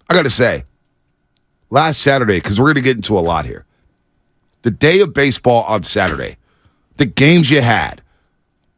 I got to say, last Saturday, because we're going to get into a lot here, the day of baseball on Saturday, the games you had,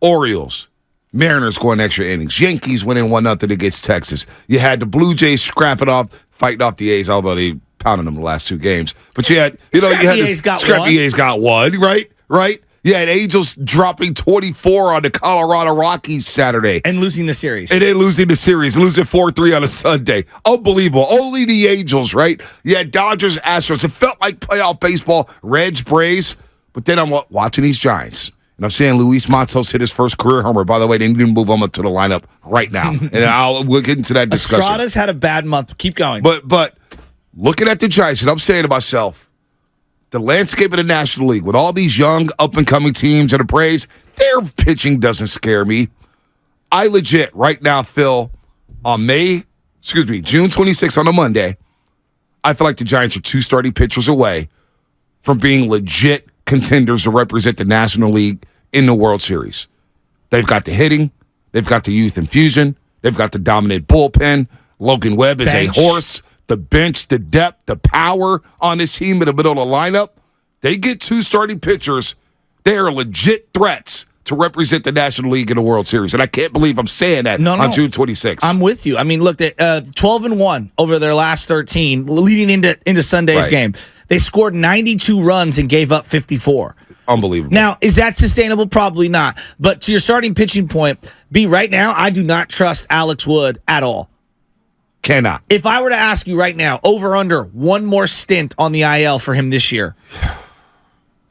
Orioles, Mariners going extra innings, Yankees winning 1-0 against Texas. You had the Blue Jays scrapping off, fighting off the A's, although they pounded them the last 2 games. But you had, Scrappy A's got one, right? You had Angels dropping 24 on the Colorado Rockies Saturday. And losing the series. And then losing the series, losing 4-3 on a Sunday. Unbelievable. Only the Angels, right? You had Dodgers, Astros. It felt like playoff baseball, Reds, Braves. But then I'm watching these Giants. And I'm saying Luis Matos hit his first career homer. By the way, they need to move him up to the lineup right now. And we'll get into that discussion. Estrada's had a bad month. Keep going. But looking at the Giants, and I'm saying to myself, the landscape of the National League with all these young, up-and-coming teams and the Braves, their pitching doesn't scare me. I legit, right now, Phil, on June 26th on a Monday, I feel like the Giants are 2 starting pitchers away from being legit contenders to represent the National League in the World Series. They've got the hitting. They've got the youth infusion. They've got the dominant bullpen. Logan Webb is a horse. The bench, the depth, the power on this team in the middle of the lineup. They get 2 starting pitchers. They are legit threats to represent the National League in the World Series. And I can't believe I'm saying that on June 26th. I'm with you. I mean, look, 12-1 over their last 13, leading into Sunday's game. They scored 92 runs and gave up 54. Unbelievable. Now, is that sustainable? Probably not. But to your starting pitching point, right now, I do not trust Alex Wood at all. Cannot. If I were to ask you right now, over under one more stint on the IL for him this year.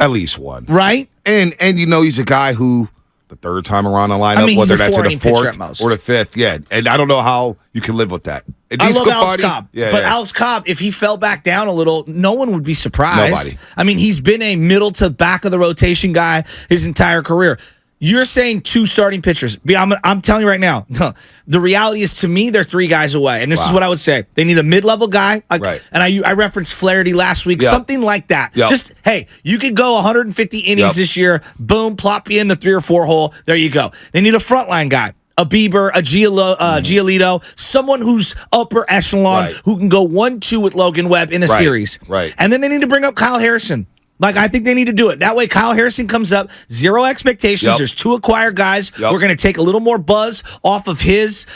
At least one. Right? And he's a guy who the 3rd time around the lineup, whether that's in the 4th or the 5th. Yeah. And I don't know how you can live with that. I love Alex Cobb. Alex Cobb, if he fell back down a little, no one would be surprised. Nobody. I mean, he's been a middle to back of the rotation guy his entire career. You're saying 2 starting pitchers. I'm telling you right now, the reality is, to me, they're 3 guys away. And this is what I would say. They need a mid-level guy. And I referenced Flaherty last week, something like that. Just, hey, you could go 150 innings this year. Boom, plop you in the 3 or 4 hole. There you go. They need a frontline guy. A Bieber, a Giolito, someone who's upper echelon, who can go 1-2 with Logan Webb in the series. Right. And then they need to bring up Kyle Harrison. I think they need to do it. That way, Kyle Harrison comes up, 0 expectations. There's 2 acquired guys. We're going to take a little more buzz off of his,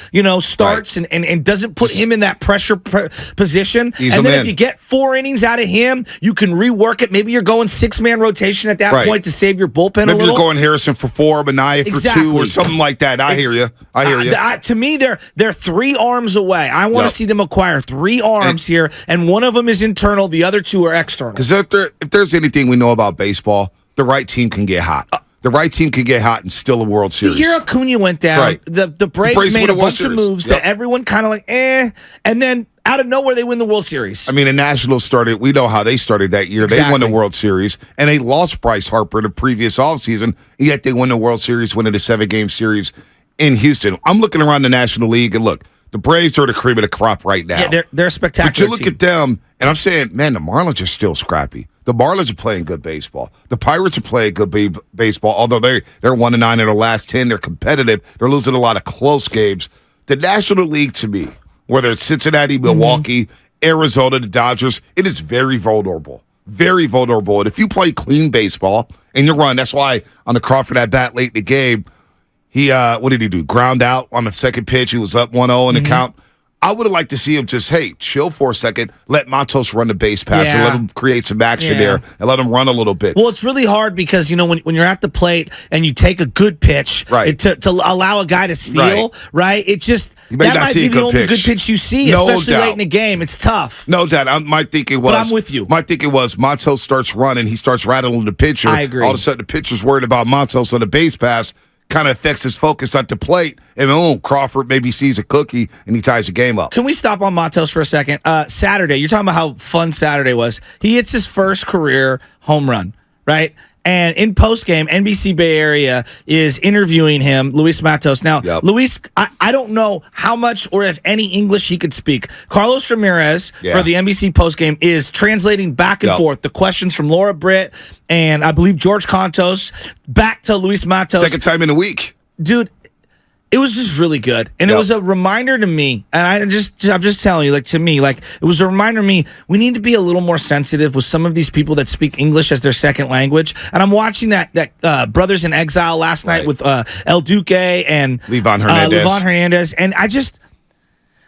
starts and doesn't put him in that pressure position. And then if you get 4 innings out of him, you can rework it. Maybe you're going 6-man rotation at that point to save your bullpen a little. Maybe you're going Harrison for 4, Manaea for 2, or something like that. I hear you. To me, they're 3 arms away. I want to see them acquire 3 arms here, and one of them is internal. The other 2 are external. Because if there's anything we know about baseball, the right team can get hot. The right team can get hot and still a World Series. The year Acuna went down, the Braves made a bunch of moves that everyone kind of and then out of nowhere they win the World Series. I mean, the Nationals started, we know how they started that year. Exactly. They won the World Series, and they lost Bryce Harper the previous offseason, yet they won the World Series, winning a 7-game series in Houston. I'm looking around the National League, and look, the Braves are the cream of the crop right now. Yeah, they're spectacular. But you look at them, and I'm saying, man, the Marlins are still scrappy. The Marlins are playing good baseball. The Pirates are playing good baseball, although they're 1-9 in their last 10. They're competitive. They're losing a lot of close games. The National League, to me, whether it's Cincinnati, Milwaukee, Arizona, the Dodgers, it is very vulnerable. Very vulnerable. And if you play clean baseball and you run, that's why on the Crawford at bat late in the game, he, what did he do? Ground out on the second pitch. He was up 1-0 in the count. I would have liked to see him just, chill for a second, let Matos run the base pass and let him create some action there and let him run a little bit. Well, it's really hard because, when you're at the plate and you take a good pitch to allow a guy to steal, it just, that might be the only good pitch you see, especially late in the game. It's tough. No doubt. My thinking was, but I'm with you. My thinking was Matos starts running, he starts rattling the pitcher. I agree. All of a sudden, the pitcher's worried about Matos on the base pass. Kind of affects his focus at the plate, and Crawford maybe sees a cookie and he ties the game up. Can we stop on Matos for a second? Saturday, you're talking about how fun Saturday was. He hits his first career home run, right? And in postgame, NBC Bay Area is interviewing him, Luis Matos. Now, Luis, I don't know how much or if any English he could speak. Carlos Ramirez for the NBC postgame is translating back and forth the questions from Laura Britt and I believe George Contos back to Luis Matos. Second time in a week. Dude, It was just really good, and it was a reminder to me. And I'm just telling you, like to me, like it was a reminder to me. We need to be a little more sensitive with some of these people that speak English as their second language. And I'm watching that Brothers in Exile last night with El Duque and Levon Hernandez. And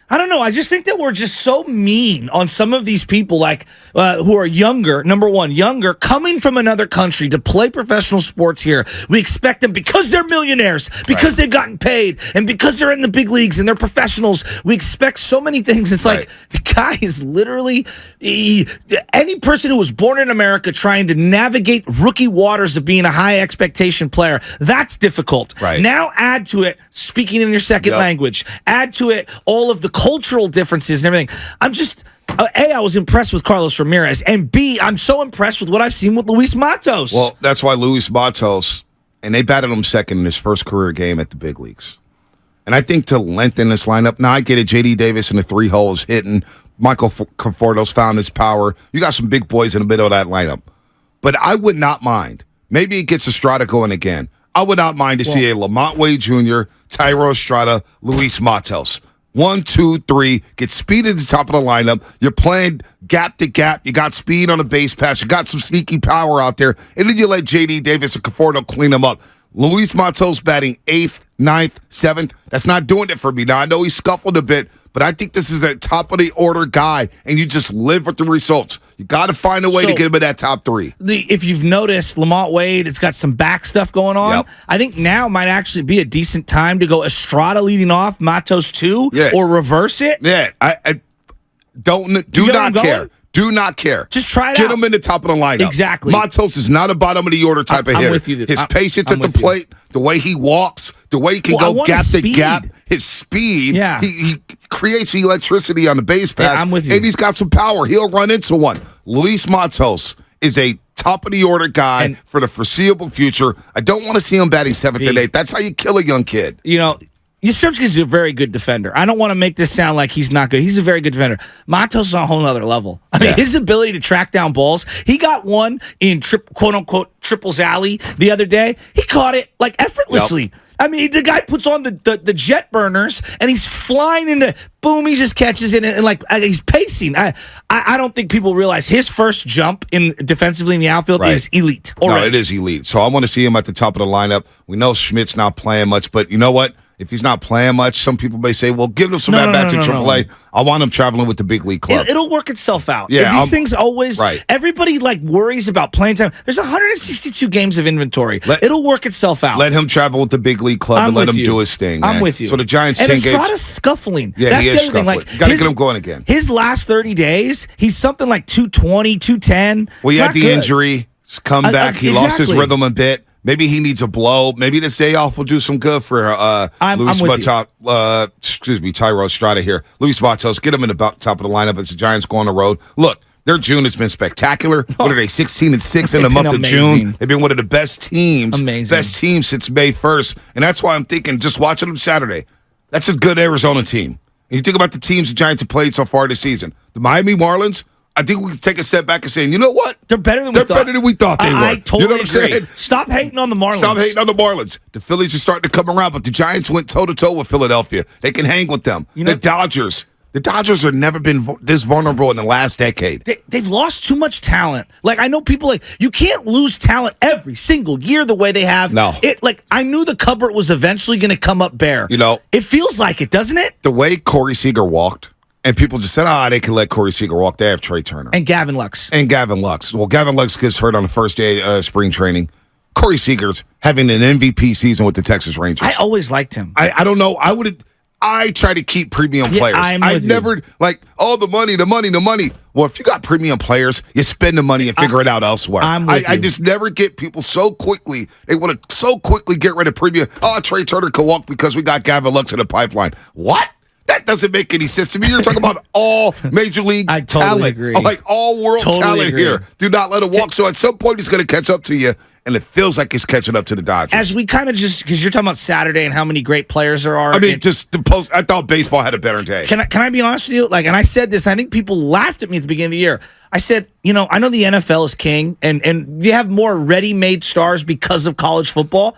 I don't know. I just think that we're just so mean on some of these people, like who are younger. Number one, younger, coming from another country to play professional sports here. We expect them because they're millionaires, because they've gotten paid, and because they're in the big leagues and they're professionals. We expect so many things. It's like the guy is literally any person who was born in America trying to navigate rookie waters of being a high expectation player. That's difficult. Right. Now add to it speaking in your second language. Add to it all of the cultural differences and everything. I'm just A, I was impressed with Carlos Ramirez, and B, I'm so impressed with what I've seen with Luis Matos. Well, that's why Luis Matos, and they batted him second in his first career game at the big leagues. And I think to lengthen this lineup, now I get it, J.D. Davis in the 3 holes hitting, Michael Conforto's found his power. You got some big boys in the middle of that lineup. But I would not mind. Maybe it gets Estrada going again. I would not mind to see a Lamont Wade Jr., Thairo Estrada, Luis Matos. 1, 2, 3, get speed at the top of the lineup. You're playing gap to gap. You got speed on a base pass. You got some sneaky power out there. And then you let J.D. Davis and Conforto clean them up. Luis Matos batting 8th, 9th, 7th. That's not doing it for me. Now, I know he scuffled a bit, but I think this is a top-of-the-order guy, and you just live with the results. You got to find a way to get him in that top 3. If you've noticed, Lamont Wade, it's got some back stuff going on. I think now might actually be a decent time to go Estrada leading off, Matos 2, or reverse it. Yeah, I do not care. Do not care. Just try it out. Get him in the top of the lineup. Exactly. Matos is not a bottom of the order type of hitter. I'm with you. His patience at the plate, the way he walks, the way he can go gap to gap, his speed. Yeah. He creates electricity on the base pass. I'm with you. And he's got some power. He'll run into one. Luis Matos is a top of the order guy for the foreseeable future. I don't want to see him batting 7th and 8th. That's how you kill a young kid. You know, Yastrzemski's a very good defender. I don't want to make this sound like he's not good. He's a very good defender. Matos is on a whole nother level. I mean, his ability to track down balls. He got one in quote-unquote triples alley the other day. He caught it like effortlessly. I mean, the guy puts on the jet burners and he's flying into boom. He just catches it and like he's pacing. I don't think people realize his first jump in defensively in the outfield is elite. No, it is elite. So I want to see him at the top of the lineup. We know Schmidt's not playing much, but you know what? If he's not playing much, some people may say, well, give him some at-bats in AAA. I want him traveling with the big league club. It'll work itself out. Yeah, these things always, everybody like worries about playing time. There's 162 games of inventory. It'll work itself out. Let him travel with the big league club and let him do his thing. Man. I'm with you. So the Giants, and 10 games. Estrada's scuffling. Yeah, that's he is the other thing. scuffling. Like, got to get him going again. His last 30 days, he's something like 220, 210. Well, he had the injury. He's come back. He lost his rhythm a bit. Maybe he needs a blow. Maybe this day off will do some good for Thairo Estrada here. Luis Matos, get him in the top of the lineup as the Giants go on the road. Look, their June has been spectacular. What are they, 16-6 in the month of June? They've been one of the best teams. Best teams since May 1st. And that's why I'm thinking, just watching them Saturday, that's a good Arizona team. And you think about the teams the Giants have played so far this season. The Miami Marlins, I think we can take a step back and say, you know what? They're better than we thought they were. I totally you know what agree. I'm saying? Stop hating on the Marlins. Stop hating on the Marlins. The Phillies are starting to come around, but the Giants went toe-to-toe with Philadelphia. They can hang with them. The Dodgers have never been this vulnerable in the last decade. They've lost too much talent. Like, I know people you can't lose talent every single year the way they have. No. I knew the cupboard was eventually going to come up bare. You know. It feels like it, doesn't it? The way Corey Seager walked, and people just said, they can let Corey Seager walk. They have Trey Turner. And Gavin Lux. Well, Gavin Lux gets hurt on the first day of spring training. Corey Seager's having an MVP season with the Texas Rangers. I always liked him. I don't know. I try to keep premium players. I've never, the money. Well, if you got premium players, you spend the money and figure it out elsewhere. I just never get people so quickly. They want to so quickly get rid of premium. Trey Turner can walk because we got Gavin Lux in the pipeline. What? That doesn't make any sense to me. You're talking about all major league talent. Agree. Like all world talent here. Do not let him walk. So at some point, he's going to catch up to you, and it feels like he's catching up to the Dodgers. As we kind of because you're talking about Saturday and how many great players there are. I mean, I thought baseball had a better day. Can I be honest with you? And I said this, I think people laughed at me at the beginning of the year. I said, I know the NFL is king, and you have more ready-made stars because of college football.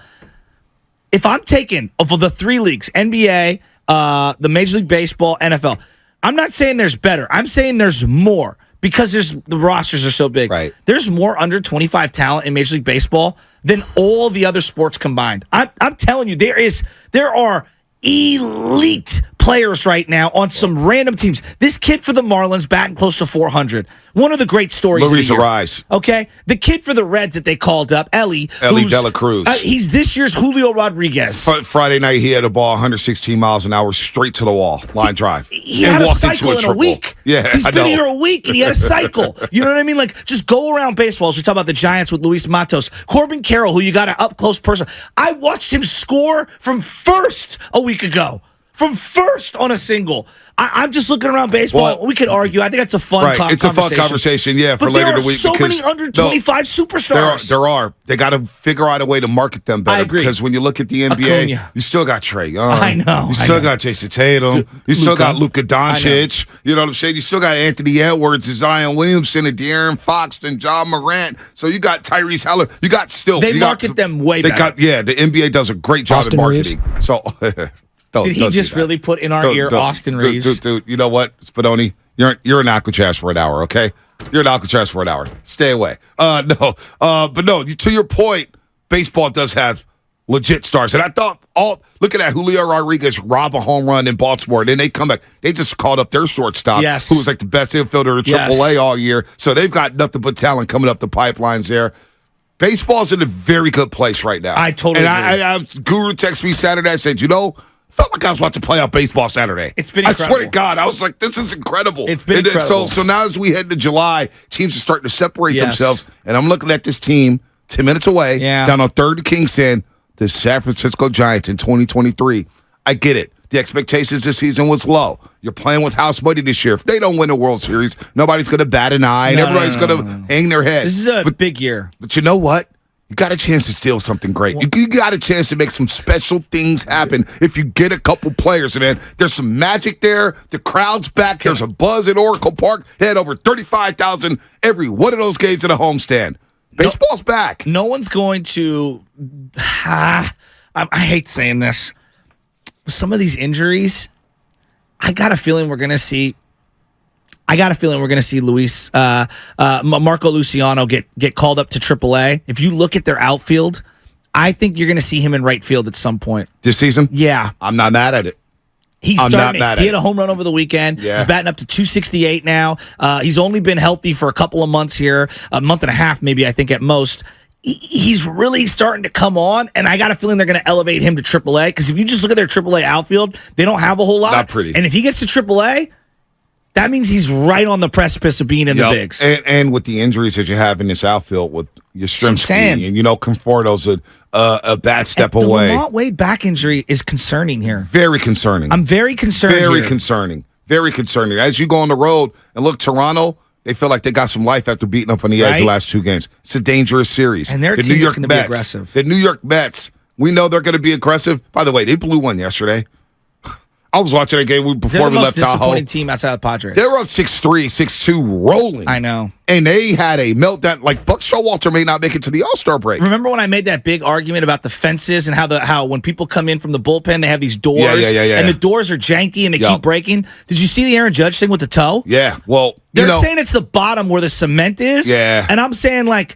if I'm taking of the three leagues, NBA, the Major League Baseball, NFL, I'm not saying there's better. I'm saying there's more because the rosters are so big. Right. There's more under 25 talent in Major League Baseball than all the other sports combined. I'm telling you, there are elite players right now on some random teams. This kid for the Marlins batting close to 400. One of the great stories. Luis of the year. Arise. Okay, the kid for the Reds that they called up, Ellie De La Cruz. He's this year's Julio Rodriguez. Friday night, he had a ball 116 miles an hour straight to the wall, line drive. He had a cycle in a week. Yeah, he's I been know. here a week and he had a cycle. You know what I mean? Like, just go around baseball. As we talk about the Giants with Luis Matos, Corbin Carroll, who you got an up close person. I watched him score from first a week ago. From first on a single. I'm just looking around baseball. Well, we could argue. I think that's a fun conversation. It's a fun conversation, yeah, for but later there in the week. So many under 25 superstars. There are. They got to figure out a way to market them better. I agree. Because when you look at the NBA, Acuna. you still got Trae Young. I know. You still got Jason Tatum. You still got Luka Doncic. You know what I'm saying? You still got Anthony Edwards and Zion Williamson and De'Aaron Fox and John Morant. So you got Tyrese Halliburton. You got still. They market them way better. The NBA does a great job Austin at marketing. Reeves. So. Did he just really put in our ear Austin Reeves? Dude, you know what, Spadoni? You're an Alcatraz for an hour, okay? You're an Alcatraz for an hour. Stay away. But no, to your point, baseball does have legit stars. And I thought, looking at Julio Rodriguez rob a home run in Baltimore, and then they come back. They just called up their shortstop, who was like the best infielder in AAA all year. So they've got nothing but talent coming up the pipelines there. Baseball's in a very good place right now. I totally agree. And Guru texted me Saturday. I said, felt like I was watching playoff baseball Saturday. It's been I incredible. swear to God, I was like, this is incredible. It's been incredible. So now as we head to July, teams are starting to separate themselves. And I'm looking at this team 10 minutes away, down on 3rd to Kingston, the San Francisco Giants in 2023. I get it. The expectations this season was low. You're playing with house money this year. If they don't win a World Series, nobody's going to bat an eye, and everybody's going to hang their head. This is a big year. But you know what? You got a chance to steal something great. You got a chance to make some special things happen if you get a couple players. Man, there's some magic there. The crowd's back. There's a buzz at Oracle Park. They had over 35,000 every one of those games at a homestand. Baseball's back. No one's going to. I hate saying this. Some of these injuries, I got a feeling we're going to see. Luis Marco Luciano get called up to AAA. If you look at their outfield, I think you're going to see him in right field at some point This season? Yeah, I'm not mad at it. He had a home run over the weekend. Yeah. He's batting up to 268 now. He's only been healthy for a couple of months here, a month and a half maybe, I think, at most. He's really starting to come on, and I got a feeling they're going to elevate him to AAA, because if you just look at their AAA outfield, they don't have a whole lot. Not pretty. And if he gets to AAA, that means he's right on the precipice of being in the bigs. And with the injuries that you have in this outfield with Yastrzemski and, Conforto's a bad step away. The Lamont Wade back injury is concerning here. Very concerning. I'm very concerned Very here. concerning. Very concerning. As you go on the road and look, Toronto, they feel like they got some life after beating up on the A's the last 2 games. It's a dangerous series. And their team is going to be aggressive. The New York Mets, we know they're going to be aggressive. By the way, they blew one yesterday. I was watching a game before we left Tahoe. They're the most disappointing team outside of the Padres. They were up 6-3, 6-2, rolling. I know. And they had a meltdown. Like, Buck Showalter may not make it to the All-Star break. Remember when I made that big argument about the fences and how when people come in from the bullpen, they have these doors, and the doors are janky and they keep breaking? Did you see the Aaron Judge thing with the toe? Yeah, well, they're saying it's the bottom where the cement is. Yeah. And I'm saying, like,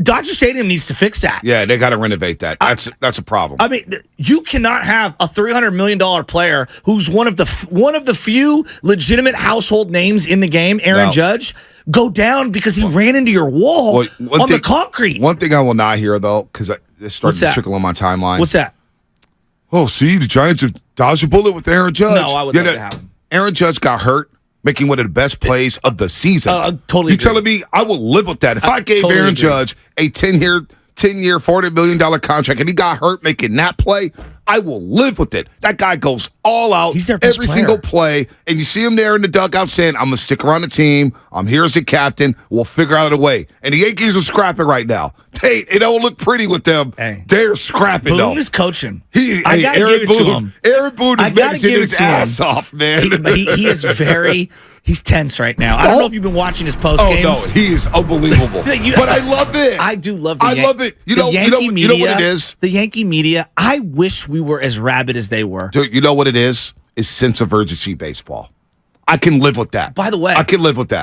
Dodger Stadium needs to fix that. Yeah, they got to renovate that. That's a problem. I mean, you cannot have a $300 million player who's one of the few legitimate household names in the game, Aaron Judge, go down because he ran into your wall on the concrete. One thing I will not hear, though, because it started to trickle on my timeline. What's that? Oh, see, the Giants have dodged a bullet with Aaron Judge. No, I would love to happen. Aaron Judge got hurt, making one of the best plays of the season. Totally. You telling me I will live with that? If I gave Aaron Judge a 10-year, $40 million contract and he got hurt making that play, I will live with it. That guy goes all out He's their best every player. single play, and you see him there in the dugout saying, I'm going to stick around the team. I'm here as the captain. We'll figure out a way. And the Yankees are scrapping right now. It don't look pretty with them. Hey. They're scrapping, though. Boone is coaching. I gotta give it to him. Aaron Boone is making his ass off, man. He is very He's tense right now. I don't know if you've been watching his post games. Oh no, he is unbelievable. But I love it. I do love. I love it. You know what it is. The Yankee media. I wish we were as rabid as they were. Dude, you know what it is? It's sense of urgency baseball. I can live with that. By the way, I can live with that.